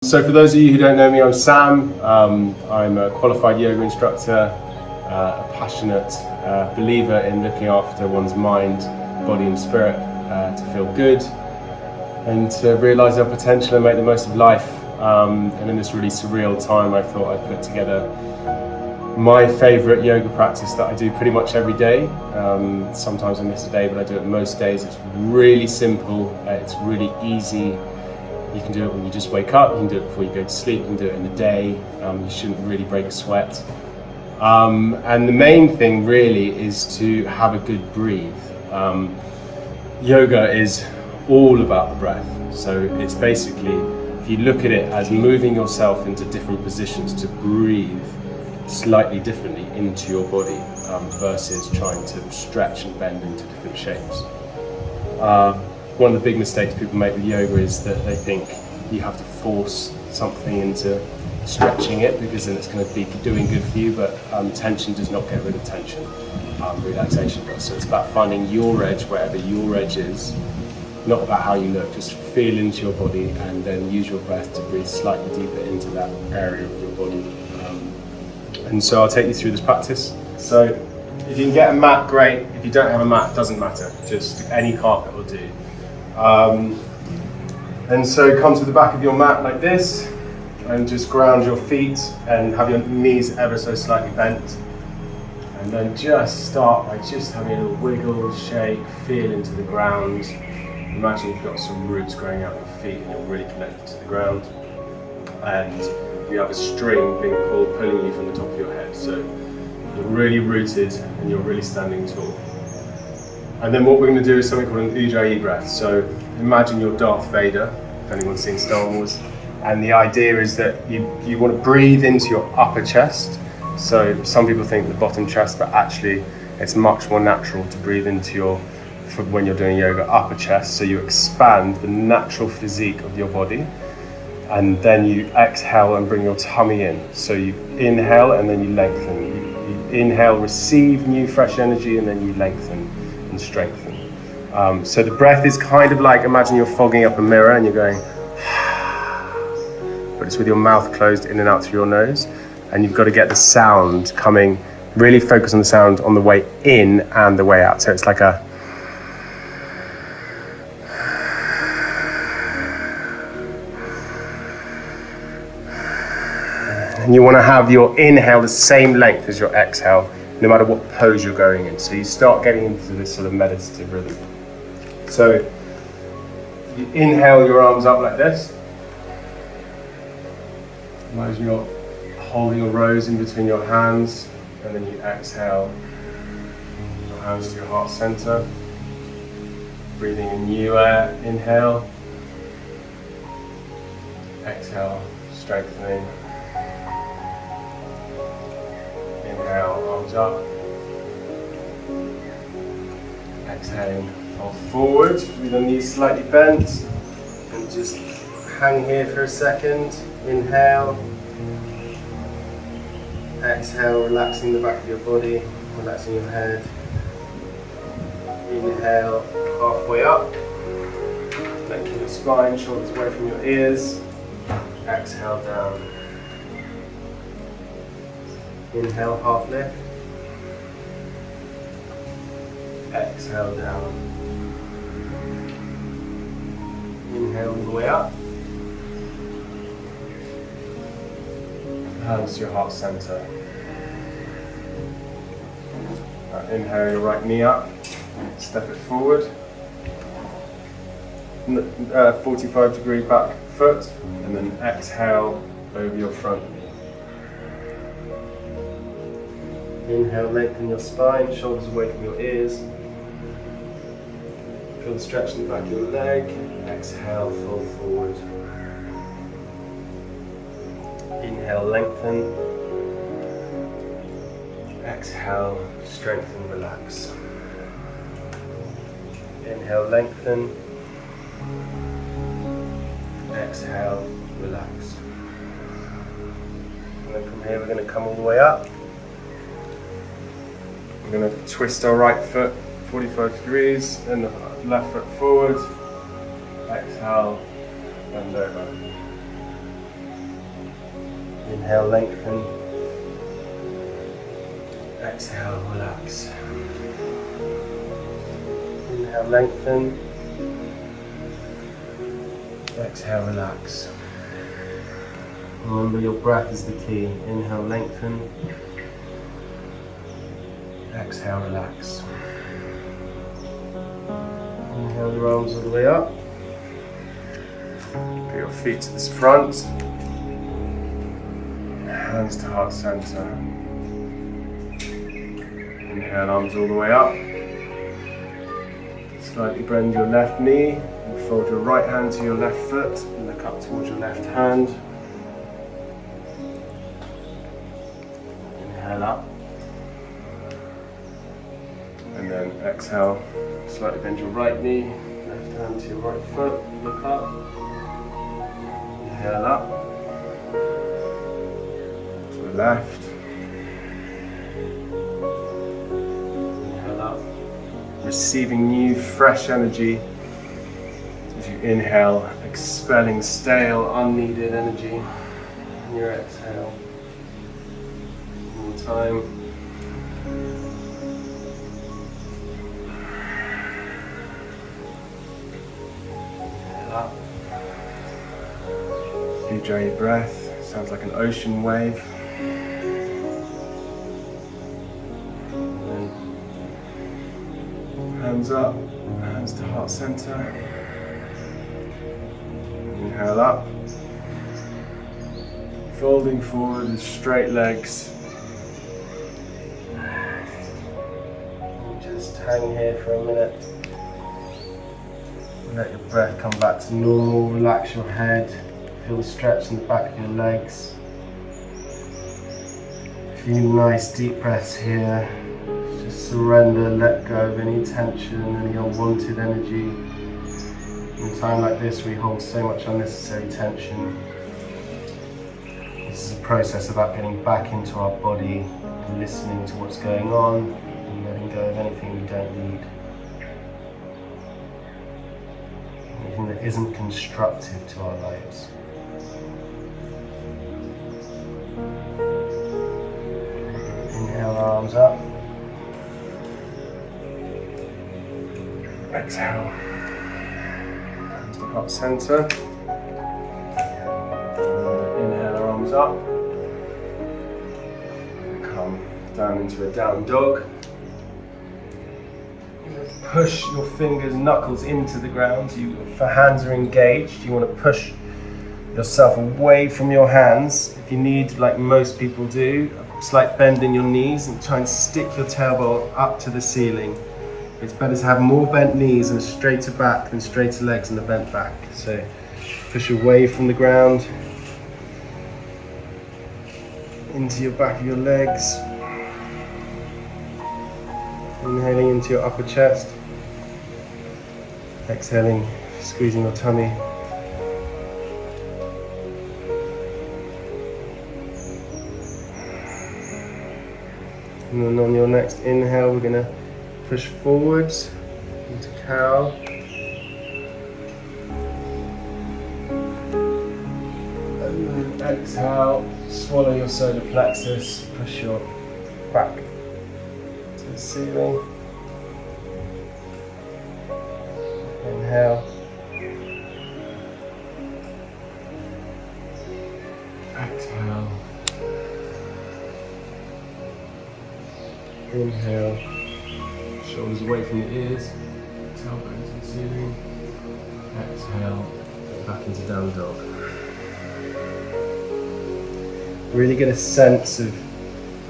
So for those of you who don't know me, I'm Sam. I'm a qualified yoga instructor, a passionate believer in looking after one's mind, body and spirit to feel good and to realise their potential and make the most of life. And in this really surreal time, I thought I'd put together my favourite yoga practice that I do pretty much every day. Sometimes I miss a day, but I do it most days. It's really simple, it's really easy. You can do it when you just wake up, you can do it before you go to sleep, you can do it in the day. You shouldn't really break a sweat. And the main thing really is to have a good breathe. Yoga is all about the breath. So it's basically, if you look at it as moving yourself into different positions to breathe slightly differently into your body versus trying to stretch and bend into different shapes. One of the big mistakes people make with yoga is that they think you have to force something into stretching it because then it's going to be doing good for you, but tension does not get rid of tension, relaxation does. So it's about finding your edge wherever your edge is, not about how you look, just feel into your body and then use your breath to breathe slightly deeper into that area of your body. And so I'll take you through this practice. So if you can get a mat, great. If you don't have a mat, it doesn't matter, just any carpet will do. And so come to the back of your mat like this and just ground your feet and have your knees ever so slightly bent, and then just start by just having a little wiggle, shake, feel into the ground. Imagine you've got some roots growing out of your feet and you're really connected to the ground, and you have a string being pulled, pulling you from the top of your head, so you're really rooted and you're really standing tall. And then what we're going to do is something called an Ujjayi breath. So imagine you're Darth Vader, if anyone's seen Star Wars. And the idea is that you want to breathe into your upper chest. So some people think the bottom chest, but actually it's much more natural to breathe into when you're doing yoga, upper chest. So you expand the natural physique of your body. And then you exhale and bring your tummy in. So you inhale and then you lengthen. You inhale, receive new fresh energy, and then you lengthen and strengthen. So the breath is kind of like, imagine you're fogging up a mirror and you're going, but it's with your mouth closed in and out through your nose, and you've got to get the sound coming, really focus on the sound on the way in and the way out. So it's like a, and you want to have your inhale the same length as your exhale, no matter what pose you're going in. So you start getting into this sort of meditative rhythm. So you inhale your arms up like this. Imagine you're holding a rose in between your hands, and then you exhale, your hands to your heart center. Breathing in new air, inhale. Exhale, strengthening. Inhale, arms up. Exhaling, fold forward with the knees slightly bent, and just hang here for a second. Inhale. Exhale, relaxing the back of your body, relaxing your head. Inhale, halfway up. Lengthen your spine, shoulders away from your ears. Exhale down. Inhale, half lift. Exhale down. Inhale all the way up. Hands to your heart center. Inhale your right knee up. Step it forward. 45-degree back foot, and then exhale over your front knee. Inhale, lengthen your spine, shoulders away from your ears. Feel the stretch in the back of your leg. Exhale, fold forward. Inhale, lengthen. Exhale, strengthen, relax. Inhale, lengthen. Exhale, relax. And then from here we're going to come all the way up. We're going to twist our right foot 45 degrees, then the left foot forward. Exhale, bend over. Inhale, lengthen. Exhale, relax. Inhale, lengthen. Exhale, relax. Remember, your breath is the key. Inhale, lengthen. Exhale, relax. Inhale your arms all the way up. Put your feet to the front. Hands to heart center. Inhale, arms all the way up. Slightly bend your left knee and fold your right hand to your left foot and look up towards your left hand. Inhale up. And then exhale, slightly bend your right knee, left hand to your right foot, look up. Inhale up. To the left. Inhale up. Receiving new, fresh energy as you inhale, expelling stale, unneeded energy. And your exhale. One more time. Up. Enjoy your breath. Sounds like an ocean wave. And then hands up, hands to heart center. Inhale up. Folding forward with straight legs. And just hang here for a minute. Let your breath come back to normal, relax your head, feel the stretch in the back of your legs. A few nice deep breaths here. Just surrender, let go of any tension, any unwanted energy. In a time like this we hold so much unnecessary tension. This is a process about getting back into our body and listening to what's going on and letting go of anything we don't need. That isn't constructive to our lives. Inhale, arms up. Exhale. Hands to heart center. Inhale, arms up. Come down into a down dog. Push your fingers, knuckles into the ground. If your hands are engaged, you want to push yourself away from your hands. If you need, like most people do, a slight bend in your knees and try and stick your tailbone up to the ceiling. It's better to have more bent knees and a straighter back than straighter legs and a bent back. So push away from the ground, into your back of your legs. Inhaling into your upper chest. Exhaling, squeezing your tummy. And then on your next inhale, we're going to push forwards into cow. And then exhale, swallow your solar plexus, push your back to the ceiling. Inhale. Exhale. Inhale. Shoulders away from the ears. Tailbone to the ceiling. Exhale. Back into down dog. Really get a sense of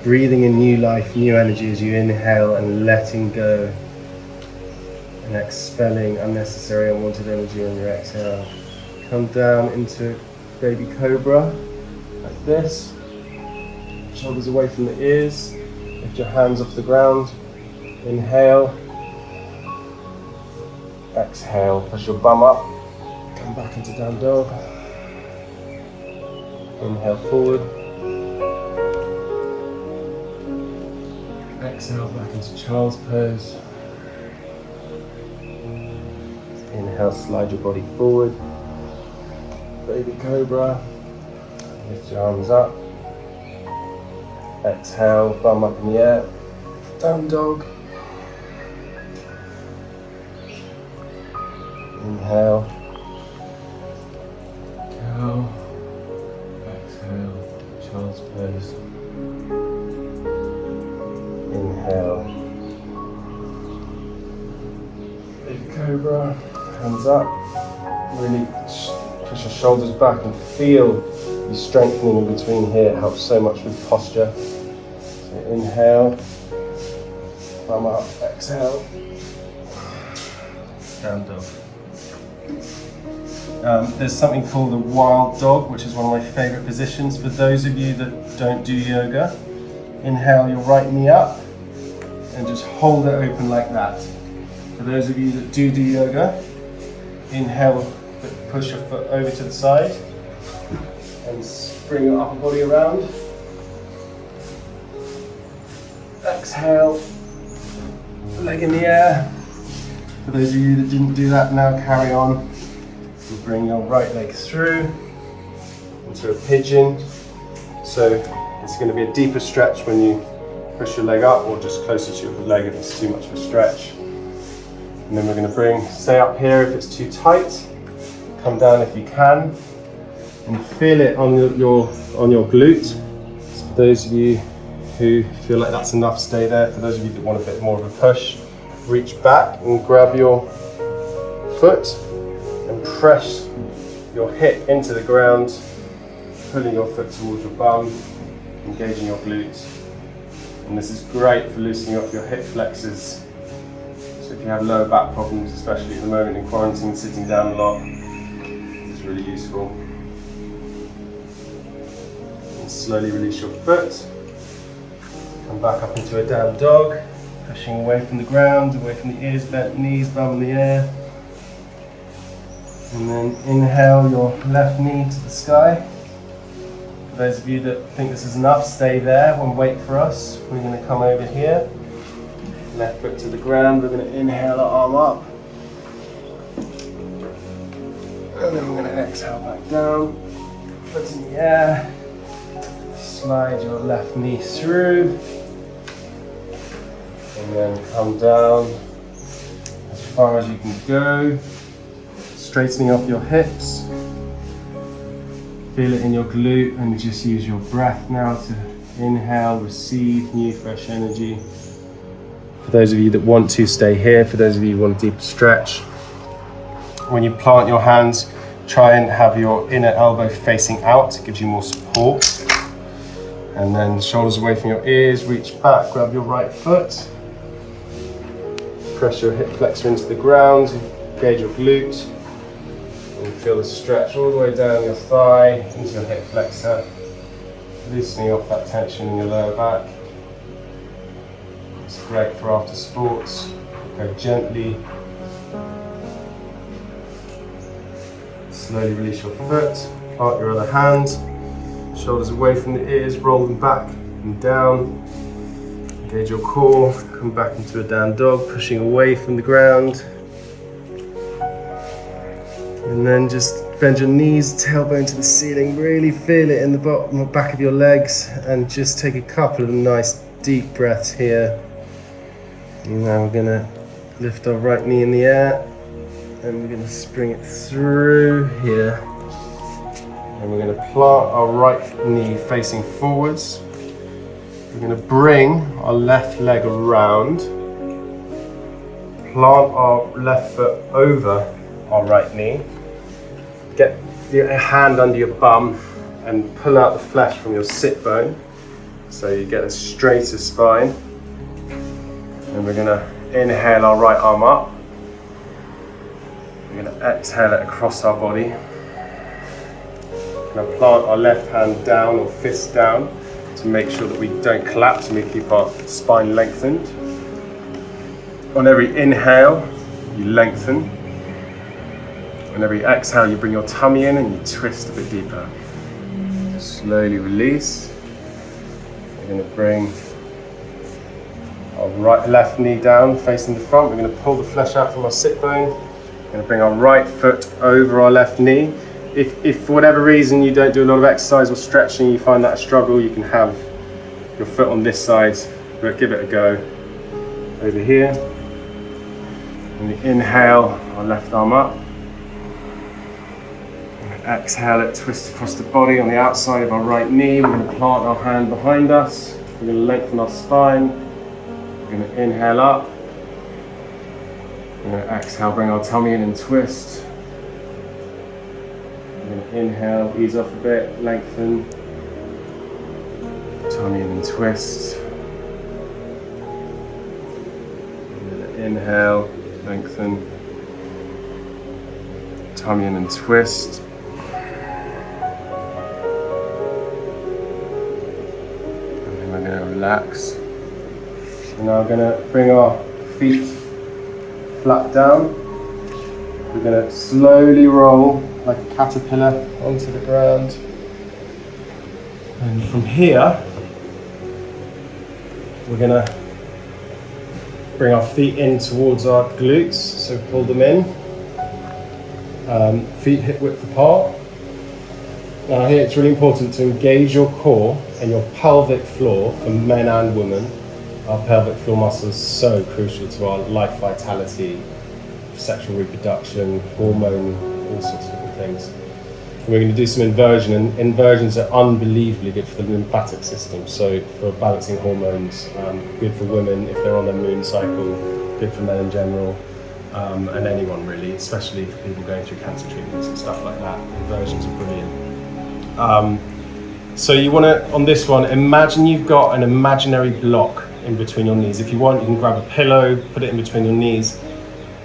breathing in new life, new energy as you inhale and letting go and expelling unnecessary, unwanted energy on your exhale. Come down into baby cobra, like this. Shoulders away from the ears. Lift your hands off the ground. Inhale. Exhale. Push your bum up. Come back into down dog. Inhale forward. Exhale back into child's pose. Inhale, slide your body forward. Baby cobra. Lift your arms up. Exhale, bum up in the air. Down dog. Inhale. Go. Exhale. Child's pose. Inhale. Big cobra. Hands up. Really push your shoulders back and feel you strengthening in between here. It helps so much with posture. So inhale. Bum up. Exhale. Down dog. There's something called a wild dog, which is one of my favourite positions. For those of you that don't do yoga, inhale your right knee up and just hold it open like that. For those of you that do yoga, inhale, push your foot over to the side and bring your upper body around. Exhale, leg in the air. For those of you that didn't do that, now carry on. You'll bring your right leg through into a pigeon. So it's going to be a deeper stretch when you push your leg up, or just closer to your leg if it's too much of a stretch. And then we're going to stay up here if it's too tight. Come down if you can. And feel it on your glute. So for those of you who feel like that's enough, stay there. For those of you that want a bit more of a push, reach back and grab your foot and press your hip into the ground, pulling your foot towards your bum, engaging your glutes. And this is great for loosening up your hip flexors. So if you have lower back problems, especially at the moment in quarantine, sitting down a lot, this is really useful. And slowly release your foot. Come back up into a down dog, pushing away from the ground, away from the ears, bent knees, bum in the air. And then inhale your left knee to the sky. For those of you that think this is enough, stay there and wait for us. We're going to come over here. Left foot to the ground. We're going to inhale our arm up. And then we're going to exhale back down. Foot in the air. Slide your left knee through. And then come down as far as you can go. Straightening off your hips. Feel it in your glute, and just use your breath now to inhale, receive new fresh energy. For those of you that want to, stay here. For those of you who want a deeper stretch, when you plant your hands, try and have your inner elbow facing out. It gives you more support. And then shoulders away from your ears, reach back, grab your right foot. Press your hip flexor into the ground, engage your glute. And feel the stretch all the way down your thigh, into your hip flexor, loosening off that tension in your lower back. It's great for after sports. Go gently. Slowly release your foot, plant your other hand, shoulders away from the ears, roll them back and down. Engage your core, come back into a down dog, pushing away from the ground. And then just bend your knees, tailbone to the ceiling, really feel it in the bottom, back of your legs, and just take a couple of nice deep breaths here. And now we're going to lift our right knee in the air, and we're going to spring it through here. And we're going to plant our right knee facing forwards. We're going to bring our left leg around, plant our left foot over our right knee. Get your hand under your bum and pull out the flesh from your sit bone so you get a straighter spine. And we're going to inhale our right arm up. We're going to exhale it across our body. We're going to plant our left hand down or fist down to make sure that we don't collapse and we keep our spine lengthened. On every inhale, you lengthen. On every exhale, you bring your tummy in and you twist a bit deeper. Slowly release. We're going to bring our left knee down, facing the front. We're going to pull the flesh out from our sit bone. We're going to bring our right foot over our left knee. If for whatever reason you don't do a lot of exercise or stretching, you find that a struggle, you can have your foot on this side, but give it a go. Over here. And we inhale our left arm up. And exhale it, twist across the body on the outside of our right knee. We're going to plant our hand behind us. We're going to lengthen our spine. We're going to inhale up. We're going to exhale, bring our tummy in and twist. We're going to inhale, ease off a bit, lengthen. Tummy in and twist. Inhale, lengthen, tummy in and twist. And then we're going to relax. So now we're going to bring our feet flat down. We're going to slowly roll like a caterpillar onto the ground. And from here, we're going to bring our feet in towards our glutes, so pull them in. Feet hip width apart. Now here it's really important to engage your core and your pelvic floor for men and women. Our pelvic floor muscle is so crucial to our life vitality, sexual reproduction, hormone, all sorts of different things. We're going to do some inversion, and inversions are unbelievably good for the lymphatic system, so for balancing hormones, good for women if they're on their moon cycle, good for men in general, and anyone really, especially for people going through cancer treatments and stuff like that. Inversions are brilliant. So you want to, on this one, imagine you've got an imaginary block in between your knees. If you want, you can grab a pillow, put it in between your knees,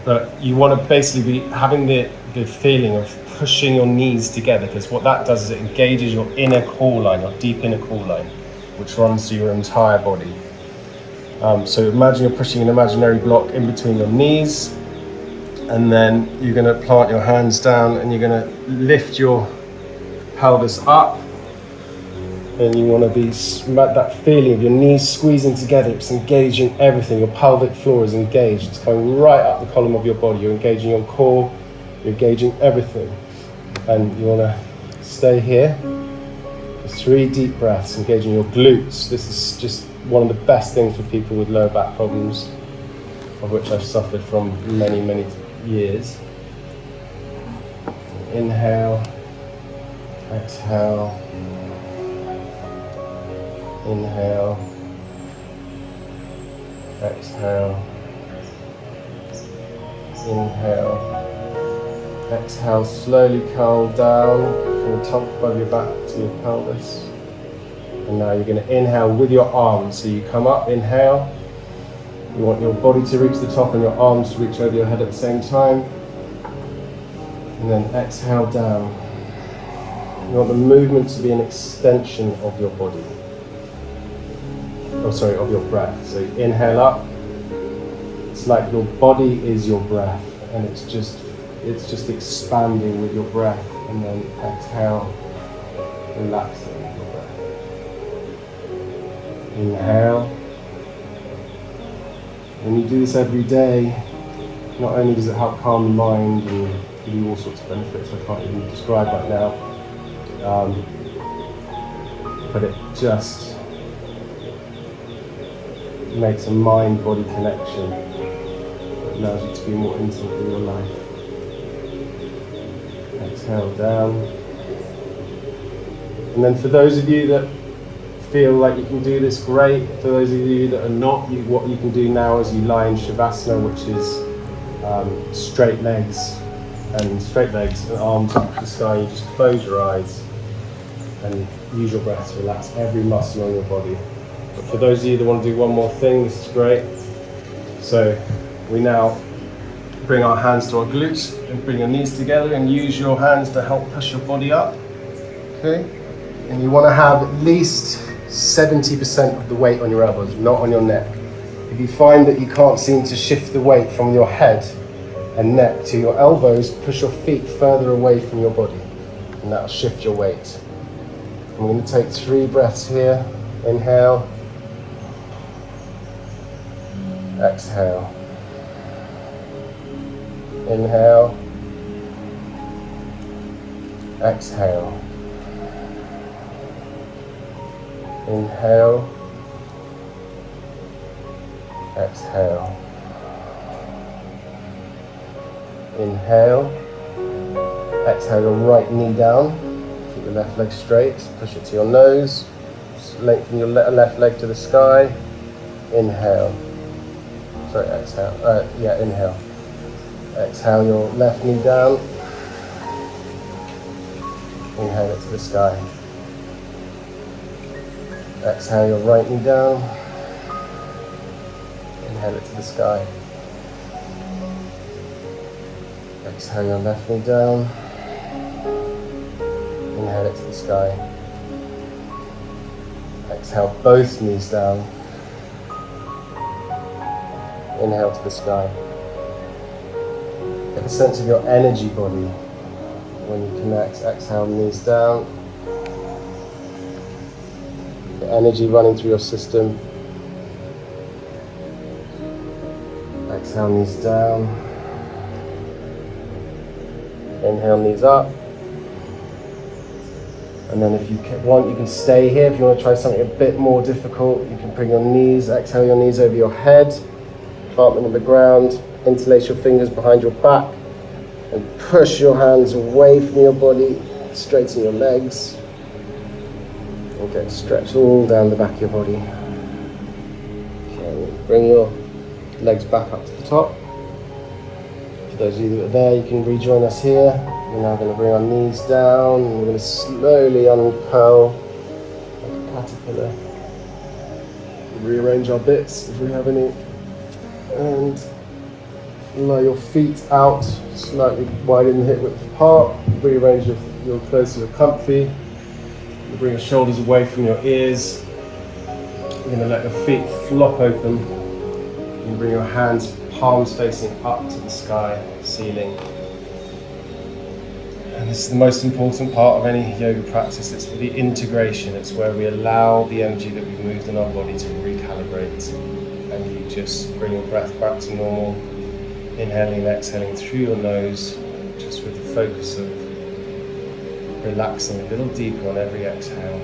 but you want to basically be having the feeling of pushing your knees together, because what that does is it engages your inner core line, your deep inner core line, which runs through your entire body. So imagine you're pushing an imaginary block in between your knees, and then you're going to plant your hands down and you're going to lift your pelvis up, and you want to be that feeling of your knees squeezing together. It's engaging everything. Your pelvic floor is engaged. It's coming right up the column of your body. You're engaging your core, you're engaging everything. And you want to stay here for 3 deep breaths, engaging your glutes. This is just one of the best things for people with lower back problems, of which I've suffered from many, many years. Inhale, exhale, inhale, exhale, inhale. Exhale, slowly curl down from the top of your back to your pelvis. And now you're going to inhale with your arms. So you come up, inhale. You want your body to reach the top and your arms to reach over your head at the same time. And then exhale down. You want the movement to be an extension of your body. Oh, sorry, of your breath. So inhale up. It's like your body is your breath, and it's just expanding with your breath, and then exhale, relaxing with your breath. Inhale. When you do this every day, not only does it help calm the mind and give you all sorts of benefits I can't even describe right now, but it just makes a mind-body connection that allows you to be more intimate with your life. Exhale down. And then for those of you that feel like you can do this, great. For those of you that are not, what you can do now is you lie in Shavasana, which is straight legs and arms up to the sky. You just close your eyes and use your breath to relax every muscle on your body. But for those of you that want to do one more thing, this is great. So we now bring our hands to our glutes and bring your knees together and use your hands to help push your body up. Okay? And you want to have at least 70% of the weight on your elbows, not on your neck. If you find that you can't seem to shift the weight from your head and neck to your elbows, push your feet further away from your body, and that'll shift your weight. I'm going to take 3 breaths here. Inhale. Exhale. Inhale. Exhale. Inhale. exhale. Inhale, exhale your right knee down, keep your left leg straight, push it to your nose, lengthen your left leg to the sky, inhale, sorry exhale, inhale, exhale your left knee down, inhale it to the sky, exhale your right knee down, inhale it to the sky. Exhale your left knee down, inhale it to the sky. Exhale both knees down, inhale to the sky. Get a sense of your energy body when you connect. Exhale, knees down. The energy running through your system. Exhale, knees down. Inhale, knees up. And then if you want, you can stay here. If you want to try something a bit more difficult, you can bring your knees, exhale your knees over your head, plant them on the ground, interlace your fingers behind your back, and push your hands away from your body, straighten your legs, and get stretched all down the back of your body. Okay, bring your legs back up to the top. For those of you that are there, you can rejoin us here. We're now going to bring our knees down, and we're going to slowly uncurl like a caterpillar. Rearrange our bits if we have any, and lay your feet out, slightly widen the hip width apart. Rearrange your clothes so you're comfy. You bring your shoulders away from your ears. You're going to let your feet flop open. You bring your hands, palms facing up to the sky, ceiling. And this is the most important part of any yoga practice. It's the integration. It's where we allow the energy that we've moved in our body to recalibrate. And you just bring your breath back to normal, inhaling and exhaling through your nose, just with the focus of relaxing a little deeper on every exhale.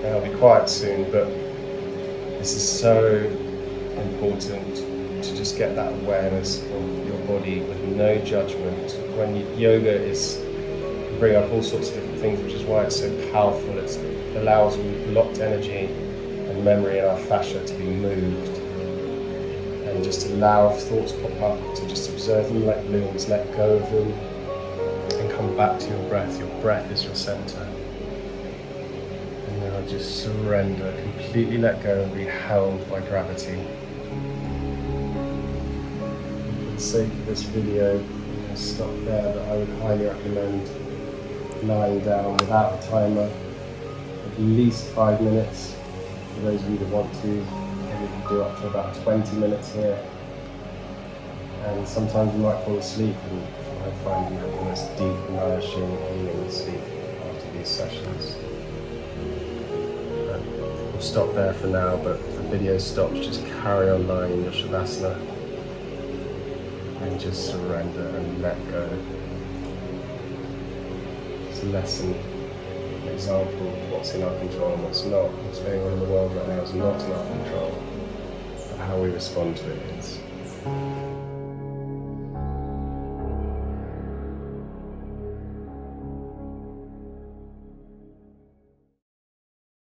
And I'll be quiet soon, but this is so important to just get that awareness of your body with no judgment. When yoga can bring up all sorts of different things, which is why it's so powerful. It allows blocked energy and memory in our fascia to be moved, and just allow thoughts pop up, to just observe them like balloons, let go of them, and come back to your breath. Your breath is your center. And now just surrender, completely let go and be held by gravity. For the sake of this video, I'm going to stop there, but I would highly recommend lying down without a timer, at least 5 minutes. For those of you that want to, maybe you can do up to about 20 minutes here. And sometimes you might fall asleep, and I find you have the most deep, nourishing, healing sleep after these sessions. But we'll stop there for now, but if the video stops, just carry on lying in your Shavasana and just surrender and let go. It's a lesson, an example of what's in our control and what's not. What's going on in the world right now is not in our control, but how we respond to it is.